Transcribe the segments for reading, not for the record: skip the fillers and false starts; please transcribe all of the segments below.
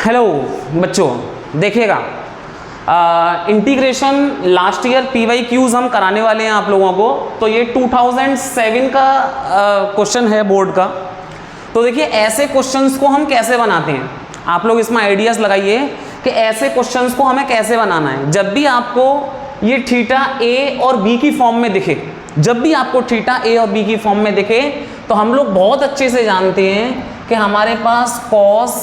Hello बच्चों, देखिएगा integration last year PYQs हम कराने वाले हैं आप लोगों को। तो ये 2007 का क्वेश्चन है बोर्ड का। तो देखिए ऐसे क्वेश्चंस को हम कैसे बनाते हैं, आप लोग इसमें आइडियाज़ लगाइए कि ऐसे क्वेश्चंस को हमें कैसे बनाना है। जब भी आपको ये थीटा A और B की फॉर्म में दिखे, जब भी आपको थीटा A और B की फॉर्म में दिखे, तो हम लोग बहुत अच्छे से जानते हैं कि हमारे पास cos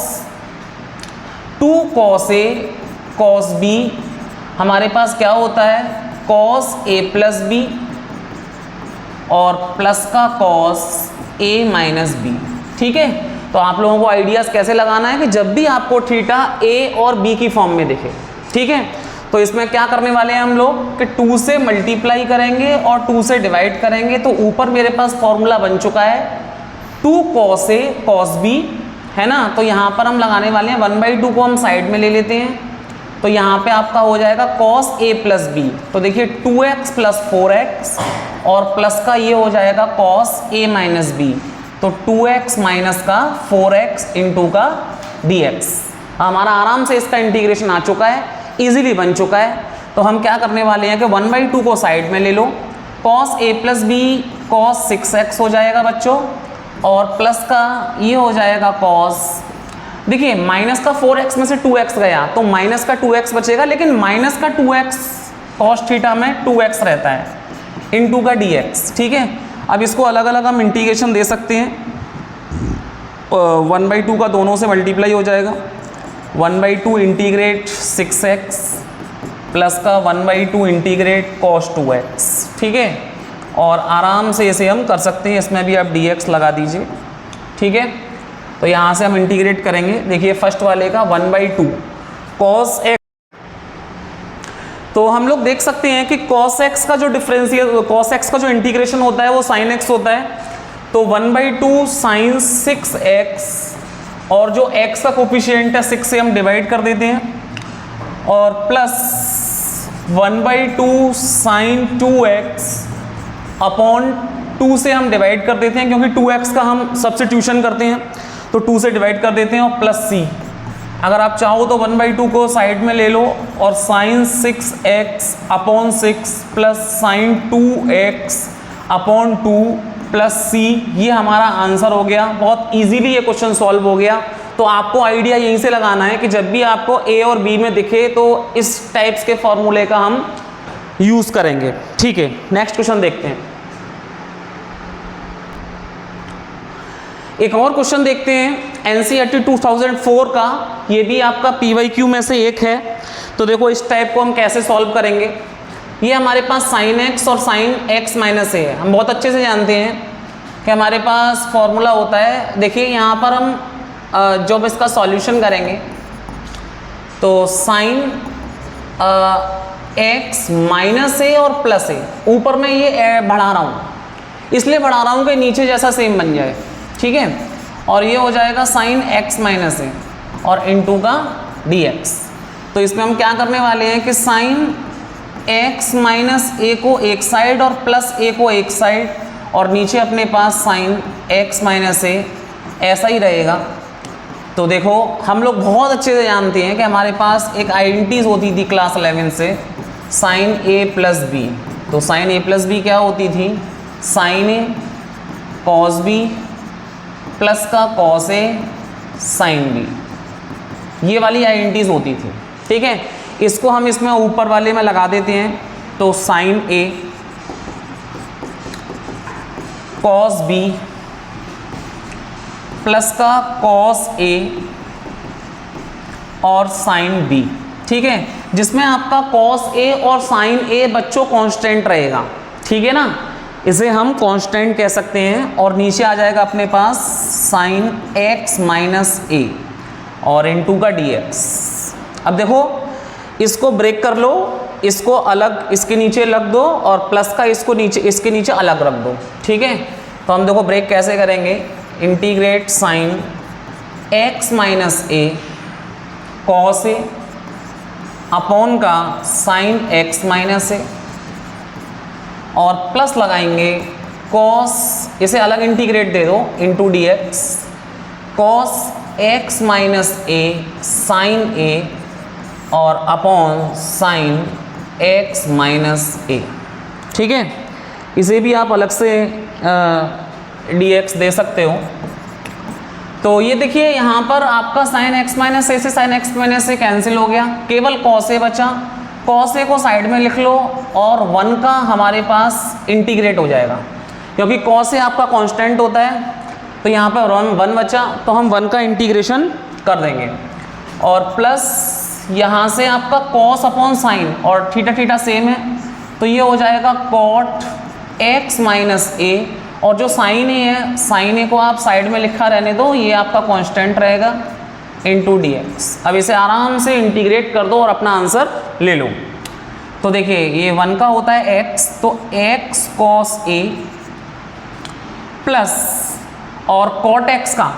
2 cos A cos B, हमारे पास क्या होता है cos A प्लस B और प्लस का cos A माइनस B। ठीक है, तो आप लोगों को आइडियाज़ कैसे लगाना है कि जब भी आपको थीटा A और B की फॉर्म में दिखे। ठीक है, तो इसमें क्या करने वाले हैं हम लोग कि 2 से मल्टीप्लाई करेंगे और 2 से डिवाइड करेंगे। तो ऊपर मेरे पास फॉर्मूला बन चुका है 2 cos A cos B, है ना। तो यहाँ पर हम लगाने वाले हैं 1/2 को हम साइड में ले लेते हैं। तो यहाँ पे आपका हो जाएगा cos A प्लस B। तो देखिए 2x प्लस 4x और प्लस का ये हो जाएगा cos A माइनस B। तो 2x माइनस का 4x इंटू का dx। हमारा आराम से इसका इंटीग्रेशन आ चुका है, इजीली बन चुका है। तो हम क्या करने वाले हैं कि 1/2 को साइड में ले लो, cos A plus B cos 6x हो जाएगा बच्चों, और प्लस का ये हो जाएगा cos, देखिए माइनस का 4x में से 2x गया तो माइनस का 2x बचेगा, लेकिन माइनस का 2x cos थीटा में 2x रहता है इंटू का dx। ठीक है, अब इसको अलग अलग हम इंटीग्रेशन दे सकते हैं। 1/2 का दोनों से मल्टीप्लाई हो जाएगा, 1/2 इंटीग्रेट 6x प्लस का 1/2 इंटीग्रेट cos 2x। ठीक है, और आराम से इसे हम कर सकते हैं, इसमें भी आप dx लगा दीजिए। ठीक है, तो यहाँ से हम इंटीग्रेट करेंगे। देखिए फर्स्ट वाले का 1/2 cos x, तो हम लोग देख सकते हैं कि cos x का जो डिफरेंशियल cos x का जो इंटीग्रेशन होता है वो sin x होता है। तो 1/2 sin 6x और जो x का कोफिशिएंट है 6 से हम डिवाइड कर देते हैं, और प्लस 1/2 sin 2x अपॉन 2 से हम डिवाइड कर देते हैं, क्योंकि 2x का हम सब्स्टिट्यूशन करते हैं तो 2 से डिवाइड कर देते हैं, और प्लस c। अगर आप चाहो तो 1/2 को साइड में ले लो और sin 6x upon 6 plus sin 2x upon 2 plus c, ये हमारा आंसर हो गया। बहुत इजीली ये क्वेश्चन सॉल्व हो गया। तो आपको आइडिया यहीं से लगाना है कि जब भी आपको A और B में दिखे तो इस टाइप्स के फॉर्मूले का हम यूज करेंगे। ठीक है, नेक्स्ट क्वेश्चन देखते हैं। एक और क्वेश्चन देखते हैं NCERT 2004 का, ये भी आपका PYQ में से एक है। तो देखो इस टाइप को हम कैसे सॉल्व करेंगे। ये हमारे पास sin x और sin x माइनस है, हम बहुत अच्छे से जानते हैं कि हमारे पास फॉर्मूला होता है। देखिए यहाँ पर हम जब इसका सॉल्यूशन करेंगे तो sin x माइनस a और प्लस a, ऊपर में ये बढ़ा रहा हूँ, इसलिए बढ़ा रहा हूँ कि नीचे जैसा सेम बन जाए। ठीक है, और ये हो जाएगा sin x माइनस a और इंटू का dx। तो इसमें हम क्या करने वाले हैं कि sin x माइनस a को एक साइड और प्लस a को एक साइड, और नीचे अपने पास sin x माइनस a ऐसा ही रहेगा। तो देखो हम लोग बहुत अच्छे से जानते हैं कि हमारे पास एक आइडेंटिटीज होती थी क्लास 11 से, sin a प्लस b। तो sin a प्लस b क्या होती थी, sin a cos b plus का cos a sin b, ये वाली आइडेंटिटीज होती थी। ठीक है, इसको हम इसमें ऊपर वाले में लगा देते हैं। तो sin a cos b plus का cos a और sin b। ठीक है, जिसमें आपका cos a और sin a बच्चों कांस्टेंट रहेगा। ठीक है ना, इसे हम कांस्टेंट कह सकते हैं। और नीचे आ जाएगा अपने पास sin x माइनस a और इंटू का dx। अब देखो इसको ब्रेक कर लो, इसको अलग इसके नीचे रख दो और प्लस का इसको नीचे इसके नीचे अलग रख दो। ठीक है, तो हम देखो ब्रेक कैसे करेंगे, integrate sin x minus a cos a upon का sin x माइनस a, और प्लस लगाएंगे cos, इसे अलग इंटीग्रेट दे दो into dx cos x minus a sine a और upon sine x minus a. ठीक है, इसे भी आप अलग से dx दे सकते हो। तो ये देखिए यहाँ पर आपका साइन एक्स माइनस ए से sine x minus a cancel हो गया, केवल कॉस ए बचा। कॉस ए को साइड में लिख लो और 1 का हमारे पास इंटीग्रेट हो जाएगा, क्योंकि कॉस ए आपका कांस्टेंट होता है। तो यहाँ पर 1 बचा, तो हम 1 का इंटीग्रेशन कर देंगे और प्लस यहाँ से आपका कॉस अपॉन साइन और थीटा थीटा सेम है, तो ये हो जाएगा कॉट एक्स माइनस ए और जो साइन ए है, साइन ए को आप साइड में लिखा रहने दो, ये आपका कांस्टेंट रहेगा इनटू dx। अब इसे आराम से इंटीग्रेट कर दो और अपना आंसर ले लो। तो देखिए ये 1 का होता है x, तो x cos a प्लस और cot x का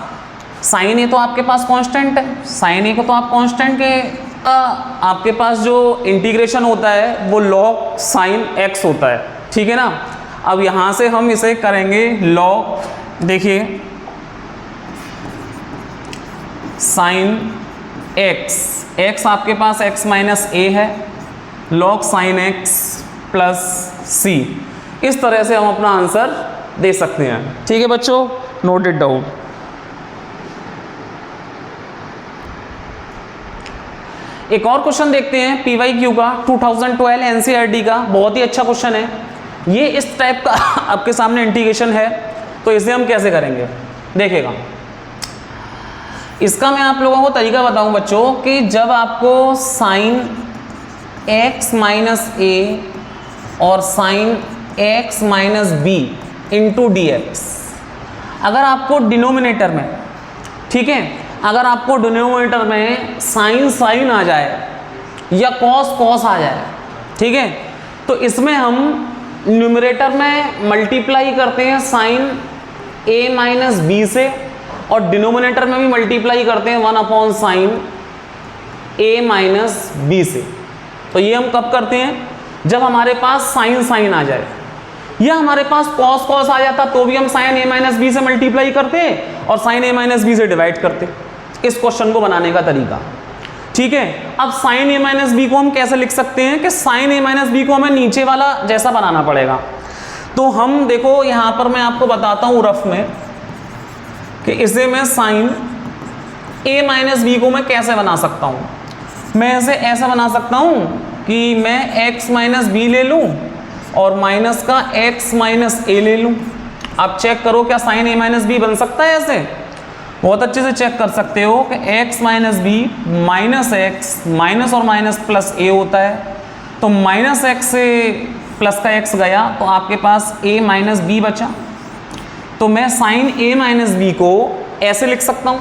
साइन ए तो आपके पास कांस्टेंट है, साइन ए को तो आप कांस्टेंट के आपके पास जो इंटीग्रेशन होता है वो log साइन x होता है। ठीक है ना। अब यहाँ से हम इसे करेंगे log, देखिए साइन x आपके पास x माइनस ए है, log साइन x प्लस सी। इस तरह से हम अपना आंसर दे सकते हैं। ठीक है बच्चों, नोट इट डाउन। एक और क्वेश्चन देखते हैं PYQ का 2012 NCERT का, बहुत ही अच्छा क्वेश्चन है ये। इस टाइप का आपके सामने इंटीग्रेशन है, तो इसे हम कैसे करेंगे देखिएगा। इसका मैं आप लोगों को तरीका बताऊं बच्चों कि जब आपको साइन x माइनस ए और sine x minus b into dx, अगर आपको डिनोमिनेटर में, ठीक है, अगर आपको डिनोमिनेटर में साइन साइन आ जाए या कॉस कॉस आ जाए, ठीक है, तो इसमें हम न्यूमरेटर में मल्टीप्लाई करते हैं साइन a माइनस बी से और डिनोमिनेटर में भी मल्टीप्लाई करते हैं 1 upon sine a minus b से। तो ये हम कब करते हैं, जब हमारे पास साइन साइन आ जाए, या हमारे पास कॉस कॉस आ जाता तो भी हम साइन a माइनस बी से मल्टीप्लाई करते और साइन a माइनस बी से डिवाइड करते। इस क्वेश्चन को बनाने का तरीका, ठीक है। अब साइन a माइनस बी को हम कैसे लिख सकते हैं कि साइन a माइनस बी को हमें नीचे वाला जैसा बनाना पड़ेगा। तो हम देखो यहाँ पर मैं आपको बताता हूँ रफ में कि इसे मैं साइन a माइनस बी को मैं कैसे बना सकता हूँ। मैं इसे ऐसा बना सकता हूँ कि मैं x माइनस बी ले लूँ और माइनस का x माइनस ए ले लूँ। आप चेक करो क्या साइन a माइनस बी बन सकता है ऐसे, बहुत अच्छे से चेक कर सकते हो कि x minus b minus x minus और माइनस प्लस ए होता है। तो माइनस एक्स से प्लस का x गया तो आपके पास a माइनस बी बचा। तो मैं साइन a माइनस बी को ऐसे लिख सकता हूँ,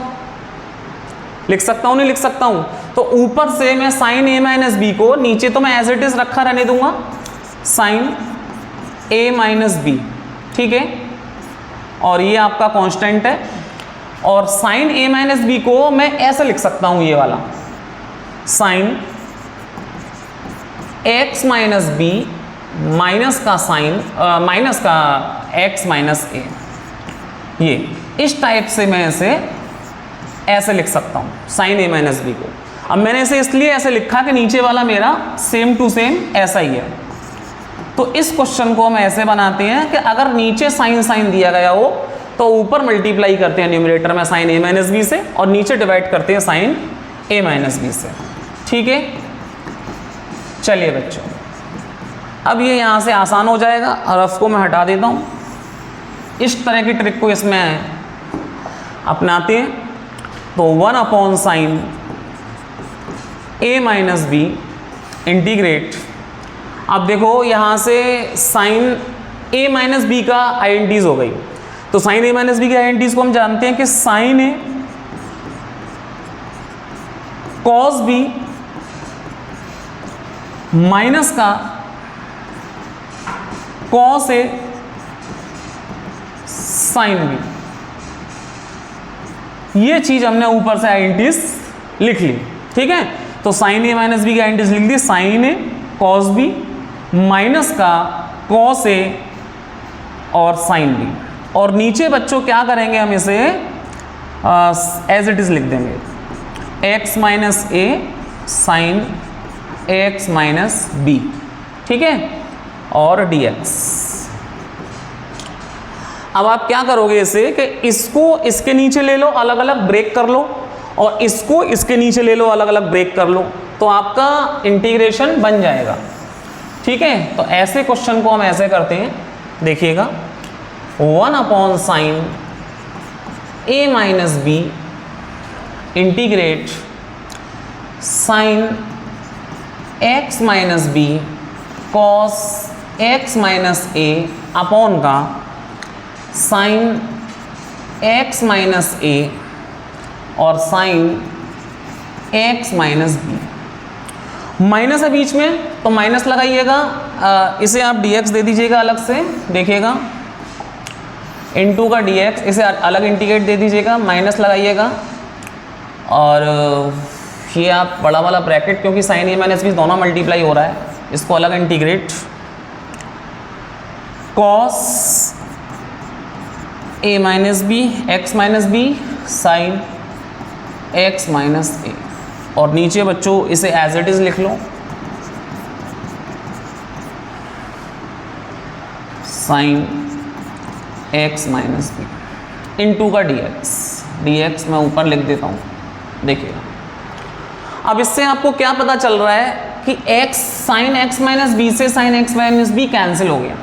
लिख सकता हूँ नहीं लिख सकता हूँ। तो ऊपर से मैं साइन a माइनस बी को, नीचे तो मैं एज इट इज रखा रहने दूंगा साइन a माइनस बी, ठीक है, और ये आपका कांस्टेंट है। और साइन a माइनस बी को मैं ऐसे लिख सकता हूँ, ये वाला sine x minus b minus का साइन माइनस का x माइनस ए। ये इस टाइप से मैं इसे ऐसे लिख सकता हूँ साइन a माइनस बी को। अब मैंने इसे इसलिए ऐसे लिखा कि नीचे वाला मेरा सेम टू सेम ऐसा ही है। तो इस क्वेश्चन को हम ऐसे बनाते हैं कि अगर नीचे साइन साइन दिया गया हो तो ऊपर मल्टीप्लाई करते हैं न्यूमरेटर में साइन a माइनस बी से और नीचे डिवाइड करते हैं साइन a माइनस बी से, ठीक है। चलिए बच्चों, अब ये यहाँ से आसान हो जाएगा और रफ को मैं हटा देता हूँ। इस तरह की ट्रिक को इसमें अपनाते हैं। तो 1 upon sine a minus b integrate. अब देखो यहाँ से साइन a माइनस बी का आइडेंटिटीज हो गई। तो साइन a माइनस बी के आइडेंटिटीज को हम जानते हैं कि sine a cos b minus का कॉस ए साइन बी। ये चीज हमने ऊपर से आइडेंटिटीज लिख ली, ठीक है। तो साइन a माइनस बी की आइडेंटिटीज लिख दी, sine a cos b minus का कॉस ए और साइन बी। और नीचे बच्चों क्या करेंगे, हम इसे एज इट इज लिख देंगे, x minus a sign x minus B, ठीक है, और dx। अब आप क्या करोगे इसे कि इसको इसके नीचे ले लो, अलग अलग ब्रेक कर लो, और इसको इसके नीचे ले लो, अलग अलग ब्रेक कर लो, तो आपका इंटीग्रेशन बन जाएगा, ठीक है। तो ऐसे क्वेश्चन को हम ऐसे करते हैं, देखिएगा, 1 upon sine a minus b integrate sine x minus b cos x minus a upon का साइन x माइनस ए और sine x minus b. Minus है बीच में तो माइनस लगाइएगा, इसे आप dx दे दीजिएगा अलग से, देखिएगा इनटू का dx, इसे अलग इंटीग्रेट दे दीजिएगा, माइनस लगाइएगा, और ये आप बड़ा वाला ब्रैकेट, क्योंकि साइन ए माइनस बी दोनों मल्टीप्लाई हो रहा है, इसको अलग integrate, cos a minus b x minus b sine x minus a, और नीचे बच्चों इसे एज इट इज लिख लो, sine x minus b into का dx, dx मैं ऊपर लिख देता हूँ, देखिएगा। अब इससे आपको क्या पता चल रहा है कि x sine x minus b से sine x minus b cancel हो गया,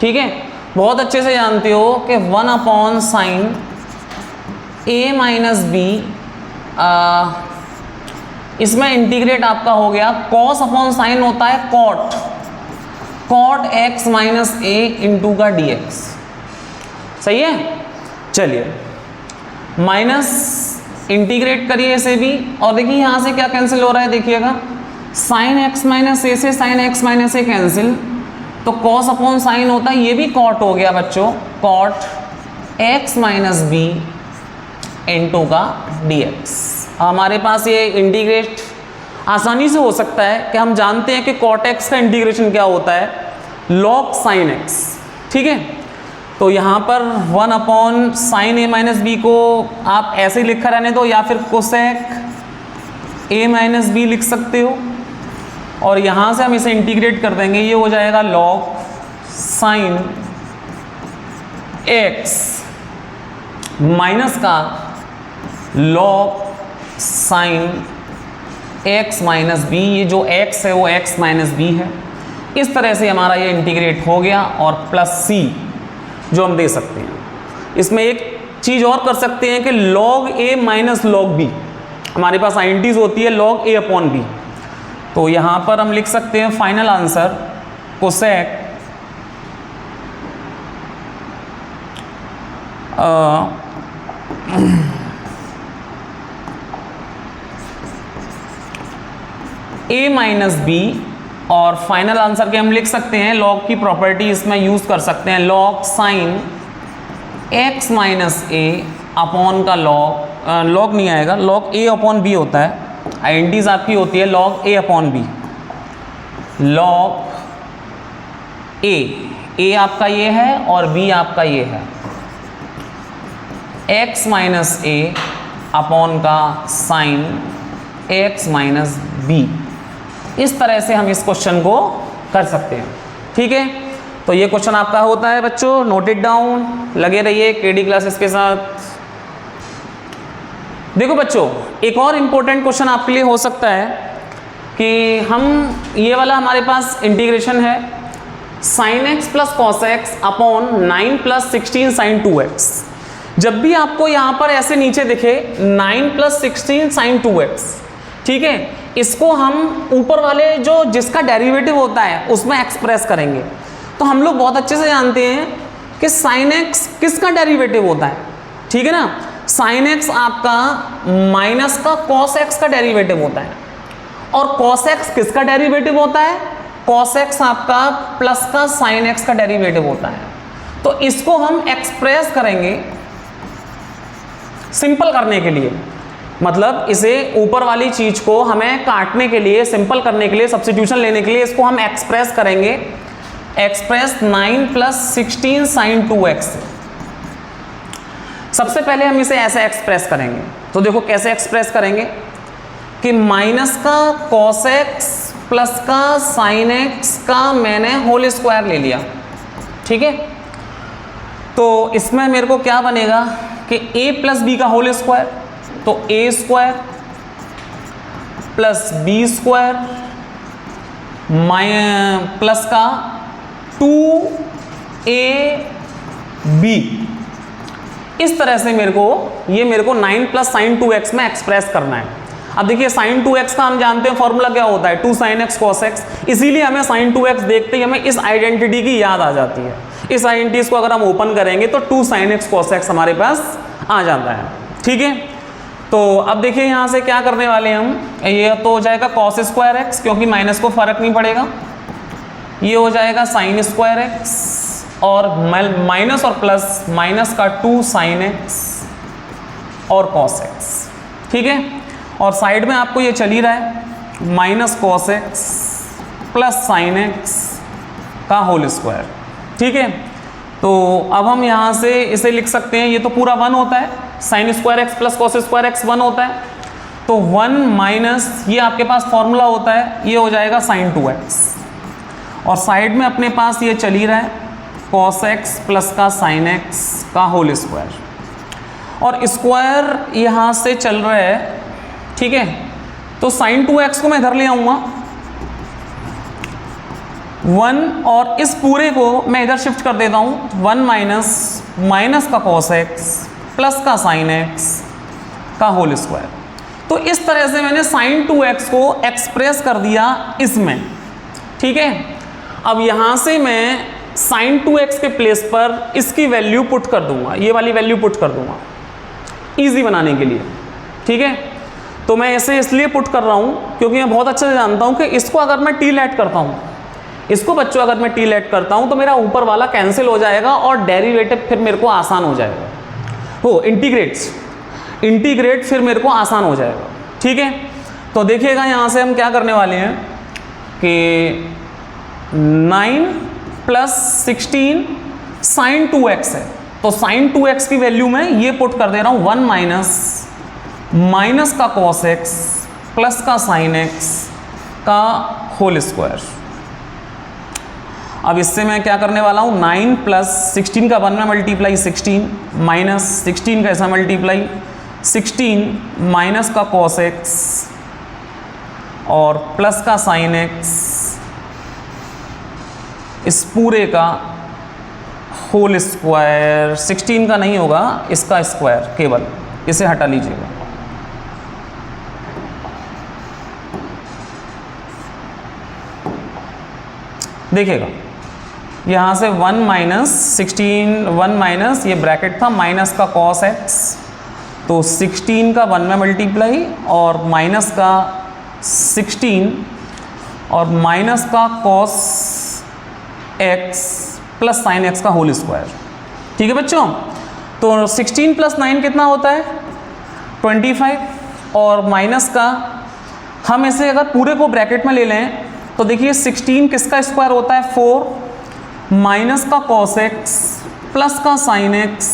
ठीक है। बहुत अच्छे से जानते हो कि 1 upon sine a minus B, इसमें इंटीग्रेट आपका हो गया, कॉस अपॉन साइन होता है कॉट, कॉट एक्स माइनस ए इंटू का dx, सही है। चलिए माइनस इंटीग्रेट करिए इसे भी, और देखिए यहाँ से क्या कैंसिल हो रहा है, देखिएगा, साइन एक्स माइनस ए से sine x minus a cancel, तो कॉस अपॉन साइन होता है, ये भी कॉट हो गया बच्चों, cot x minus b into का dx। हमारे पास ये इंटीग्रेट आसानी से हो सकता है कि हम जानते हैं कि कॉट एक्स का इंटीग्रेशन क्या होता है, लॉग साइन एक्स, ठीक है। तो यहाँ पर 1 upon sine a minus B को आप ऐसे ही लिखा रहने दो, या फिर कोसेक ए माइनस बी लिख सकते हो, और यहाँ से हम इसे इंटीग्रेट कर देंगे, ये हो जाएगा लॉग साइन एक्स माइनस का log sine x minus b, ये जो x है वो x माइनस बी है। इस तरह से हमारा ये इंटीग्रेट हो गया, और प्लस c जो हम दे सकते हैं। इसमें एक चीज़ और कर सकते हैं कि log a minus log b, हमारे पास आइडेंटिटीज होती है log a अपॉन b, तो यहाँ पर हम लिख सकते हैं final answer cosec a minus b, और फाइनल आंसर के हम लिख सकते हैं, लॉग की प्रॉपर्टी इसमें यूज़ कर सकते हैं, log sign x minus a upon का लॉग, लॉग नहीं आएगा, लॉग a अपॉन बी होता है, आइडेंटिटीज आपकी होती है log a upon b, log a आपका ये है और b आपका ये है, x माइनस ए अपॉन का साइन x माइनस बी। इस तरह से हम इस क्वेश्चन को कर सकते हैं, ठीक है। तो ये क्वेश्चन आपका होता है बच्चों, नोट इट डाउन, लगे रहिए केडी क्लासेस के साथ। देखो बच्चों, एक और इम्पोर्टेंट क्वेश्चन आपके लिए हो सकता है कि हम ये वाला हमारे पास इंटीग्रेशन है sine x plus cos x upon 9 plus 16 sine 2x। जब भी आपको यहाँ पर ऐसे नीचे दिखे 9 प्लस 16 साइन 2x, ठीक है, इसको हम ऊपर वाले जो जिसका डेरिवेटिव होता है उसमें एक्सप्रेस करेंगे। तो हम लोग बहुत अच्छे से जानते हैं कि साइन एक्स किसका डेरिवेटिव होता है, ठीक है ना। साइन एक्स आपका माइनस का कॉस एक्स का डेरिवेटिव होता है, और कॉस एक्स किसका डेरिवेटिव होता है, कॉस एक्स आपका प्लस का साइन एक्स का डेरिवेटिव होता है। तो इसको हम एक्सप्रेस करेंगे सिंपल करने के लिए, मतलब इसे ऊपर वाली चीज को हमें काटने के लिए, सिंपल करने के लिए, सब्स्टिट्यूशन लेने के लिए इसको हम एक्सप्रेस करेंगे, एक्सप्रेस 9 प्लस 16 साइन 2x। सबसे पहले हम इसे ऐसे एक्सप्रेस करेंगे, तो देखो कैसे एक्सप्रेस करेंगे कि माइनस का कॉस एक्स प्लस का साइन एक्स का मैंने होल स्क्वायर ले लिया, ठीक है। तो इसमें मेरे को क्या बनेगा कि a प्लस बी का होल स्क्वायर, तो a square plus b square plus का 2ab, इस तरह से मेरे को 9 प्लस साइन 2x में एक्सप्रेस करना है। अब देखिए साइन 2x का हम जानते हैं फॉर्मूला क्या होता है, 2 sin x cos x, इसीलिए हमें साइन 2x देखते ही हमें इस आइडेंटिटी की याद आ जाती है। इस आइडेंटिटी को अगर हम ओपन करेंगे तो 2 sin x cos x हमारे पास आ जाता है, ठीक है। तो अब देखिए यहाँ से क्या करने वाले हैं हम, ये तो हो जाएगा cos स्क्वायर x, क्योंकि माइनस को फर्क नहीं पड़ेगा, ये हो जाएगा साइन स्क्वायर x और माइनस और प्लस माइनस का 2 sin x और cos x, ठीक है। और साइड में आपको ये चल ही रहा है minus cos x plus sign x का होल स्क्वायर, ठीक है। तो अब हम यहाँ से इसे लिख सकते हैं, ये तो पूरा 1 होता है, sine square x plus cos square x 1 होता है, तो 1 माइनस ये आपके पास फॉर्मूला होता है, ये हो जाएगा साइन 2x, और साइड में अपने पास ये चल ही रहा है cos x प्लस का साइन x का होल स्क्वायर, और स्क्वायर यहाँ से चल रहा है, ठीक है। तो साइन 2x को मैं इधर ले आऊँगा 1, और इस पूरे को मैं इधर शिफ्ट कर देता हूँ 1 माइनस का cos x प्लस का साइन x का होल स्क्वायर। तो इस तरह से मैंने साइन 2x को एक्सप्रेस कर दिया इसमें, ठीक है। अब यहाँ से मैं साइन 2x के प्लेस पर इसकी वैल्यू पुट कर दूंगा, ये वाली वैल्यू पुट कर दूंगा इजी बनाने के लिए, ठीक है। तो मैं ऐसे इसलिए पुट कर रहा हूँ क्योंकि मैं बहुत अच्छे से जानता हूँ कि इसको अगर मैं टी लेट करता हूँ, इसको बच्चों अगर मैं टी लेट करता हूँ तो मेरा ऊपर वाला कैंसिल हो जाएगा और डेरिवेटिव फिर मेरे को आसान हो जाएगा, हो इंटीग्रेट फिर मेरे को आसान हो जाएगा, ठीक है। तो देखिएगा यहाँ से हम क्या करने वाले हैं कि 9 प्लस 16 साइन 2x है, तो साइन 2x की वैल्यू में ये पुट कर दे रहा हूँ 1 माइनस का cos x प्लस का साइन x का होल स्क्वायर। अब इससे मैं क्या करने वाला हूँ 9 प्लस 16 का 1 में मल्टीप्लाई 16 माइनस 16 का ऐसा मल्टीप्लाई 16 माइनस का cos x और प्लस का साइन x, इस पूरे का होल स्क्वायर, 16 का नहीं होगा इसका स्क्वायर, केवल इसे हटा लीजिएगा, देखिएगा यहाँ से 1 माइनस 16 1 माइनस ये ब्रैकेट था माइनस का cos x, तो 16 का 1 में मल्टीप्लाई और माइनस का 16 और माइनस का cos x plus sign x का होल स्क्वायर, ठीक है बच्चों। तो 16 प्लस 9 कितना होता है 25, और माइनस का हम इसे अगर पूरे को ब्रैकेट में ले लें तो देखिए 16 किसका स्क्वायर होता है 4 माइनस का cos x प्लस का साइन x,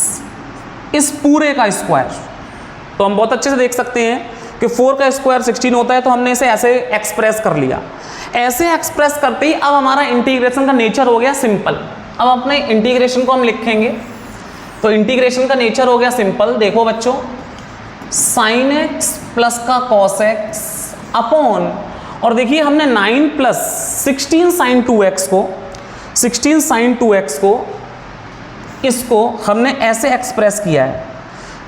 इस पूरे का स्क्वायर। तो हम बहुत अच्छे से देख सकते हैं कि 4 का स्क्वायर 16 होता है, तो हमने इसे ऐसे एक्सप्रेस कर लिया। ऐसे एक्सप्रेस करते ही अब हमारा इंटीग्रेशन का नेचर हो गया सिंपल। अब अपने इंटीग्रेशन को हम लिखेंगे, तो इंटीग्रेशन का नेचर हो गया सिंपल। देखो बच्चों, साइन x प्लस का cos x अपॉन, और देखिए हमने 9 प्लस 16 साइन 2x को, 16 साइन 2x को, इसको हमने ऐसे एक्सप्रेस किया है।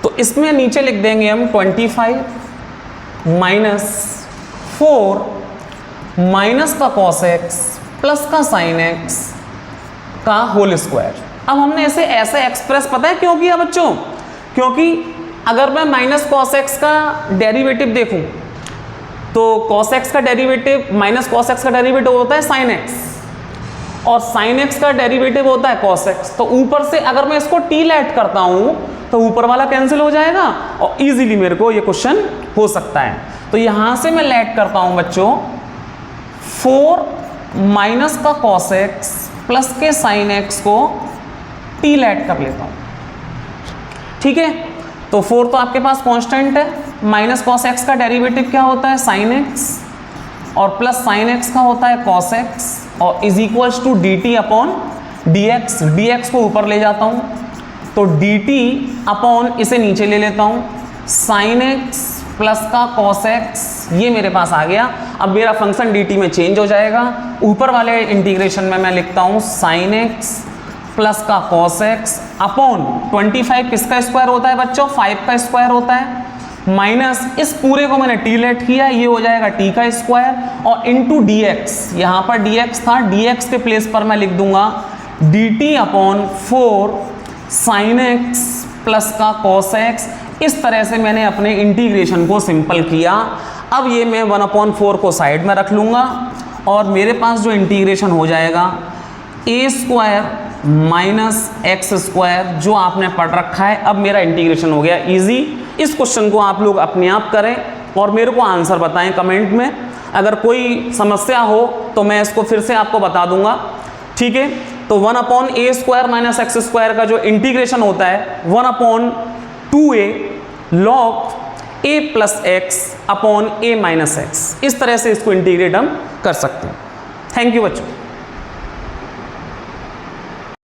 तो इसमें नीचे लिख देंगे हम 25 माइनस 4 माइनस का cos x प्लस का साइन x का होल स्क्वायर। अब हमने इसे ऐसे एक्सप्रेस पता है क्यों किया बच्चों? क्योंकि अगर मैं माइनस cos x का डेरिवेटिव देखूं तो cos x का डेरिवेटिव माइनस cos x का डेरिवेटिव होता है sin x, और sin x का डेरिवेटिव होता है cos x। तो ऊपर से अगर मैं इसको t लेट करता हूं तो ऊपर वाला कैंसिल हो जाएगा और इजीली मेरे को ये क्वेश्चन हो सकता है। तो यहां से मैं लेट करता हूं बच्चों 4 माइनस का cos x प्लस के sin x को t लेट कर लेता हूं। ठीक है, तो 4 तो आपके पास कांस्टेंट है, माइनस कॉस एक्स का डेरिवेटिव क्या होता है साइन एक्स, और प्लस साइन एक्स का होता है कॉस एक्स, और is equals to d t upon d x. D x को ऊपर ले जाता हूँ तो डी टी अपॉन इसे नीचे ले लेता हूँ, साइन एक्स प्लस का कॉस एक्स, ये मेरे पास आ गया। अब मेरा फंक्शन डी टी में चेंज हो जाएगा, ऊपर वाले इंटीग्रेशन में मैं लिखता हूँ साइन एक्स प्लस का कॉस एक्स अपॉन 25 किसका स्क्वायर होता है बच्चों, 5 का स्क्वायर होता है, माइनस इस पूरे को मैंने टी लेट किया, ये हो जाएगा टी का स्क्वायर, और इनटू डी एक्स, यहाँ पर डी एक्स था, डी एक्स के प्लेस पर मैं लिख दूंगा D t upon 4 sign x plus का कॉस एक्स। इस तरह से मैंने अपने इंटीग्रेशन को सिंपल किया। अब ये मैं 1/4 को साइड में रख लूँगा और मेरे पास जो इंटीग्रेशन हो जाएगा ए स्क्वायर माइनस एक्स स्क्वायर, जो आपने पढ़ रखा है। अब मेरा इंटीग्रेशन हो गया इजी। इस क्वेश्चन को आप लोग अपने आप करें और मेरे को आंसर बताएं कमेंट में। अगर कोई समस्या हो तो मैं इसको फिर से आपको बता दूंगा, ठीक है। तो 1/a² माइनस एक्स स्क्वायर का जो इंटीग्रेशन होता है 1/2a log a plus x upon a minus x, इस तरह से इसको इंटीग्रेट हम कर सकते हैं। थैंक यू बच्चों।